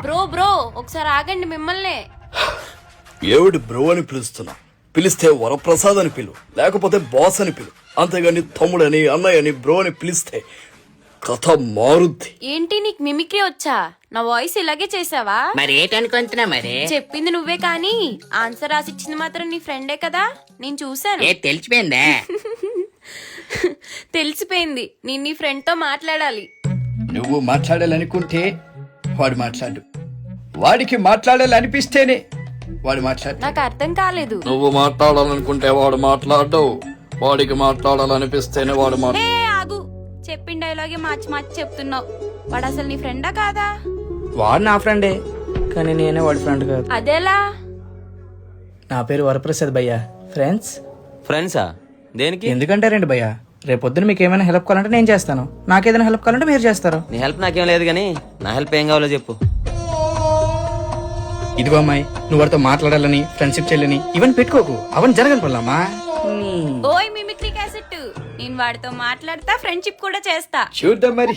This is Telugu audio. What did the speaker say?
బ్రో ఒకసారి ఆగండి మిమ్మల్ని. ఏమిటి బ్రో అని పిలుస్తున్నా? పిలిస్తే వరప్రసాద్ అని పిలు, లేకపోతే బాస్ అని పిలు. అంతేగాని తమ్ముడని అన్నయ్య అని బ్రో అని పిలిస్తే కథ మారుద్ది. ఏంటి నీకు మిమిక్రీ వచ్చా? నా వాయిస్ ఇలాగే చేసావా? మరి ఏంటనుకుంటున్నా మరి? చెప్పింది నువ్వే కానీ ఆన్సర్ రాసిచ్చింది మాత్రం నీ ఫ్రెండే కదా, నేను చూసాను. ఏ తెలిసిపోయిందా? తెలిసిపోయింది. నేను నీ ఫ్రెండ్ తో మాట్లాడాలి. నువ్వు మాట్లాడాలనుకుంటే వాడు మాట్లాడు, వాడికి మాట్లాడాలనిపిస్తేనే వాడు మాట్లాడు. నాకు అర్థం కాలేదు. నువ్వు మాట్లాడాలనుకుంటే వాడు మాట్లాడవు, వాడికి మాట్లాడాలనిపిస్తేనే వాడు మాట్లాడు. ఏ ఆగు, చెప్పిన డైలాగే మార్చి మార్చి చెప్తున్నావు. వాడు అసలు నీ ఫ్రెండా కాదా? వాడు నా ఫ్రెండే, కానీ నేనే వాడి ఫ్రెండ్ కాదు. అదేలా? నా పేరు వరప్రసాద్ భయ్యా. ఫ్రెండ్సా? దేనికి? ఎందుకంటే రండి భయ్యా, రేపొద్దున మీకు ఏమైనా హెల్ప్ కావాలంటే నేను చేస్తాను, నాకేదైనా హెల్ప్ కావాలంటే మీరు చేస్తారు. నీ హెల్ప్ నాకేం లేదు కానీ నా హెల్ప్ ఏం కావాలో చెప్పు. ఇదిగో అమ్మాయి, నువ్వు వాడితో మాట్లాడాలని, ఫ్రెండ్షిప్ చేయాలని ఇవన్నీ పెట్టుకోకు, అవన్నీ జరగని పనులమ్మా. ఓయ్ మిమిక్రీ క్యాసెట్, నేను వాడితో మాట్లాడతా, ఫ్రెండ్షిప్ కూడా చేస్తా. చూద్దాం మరి.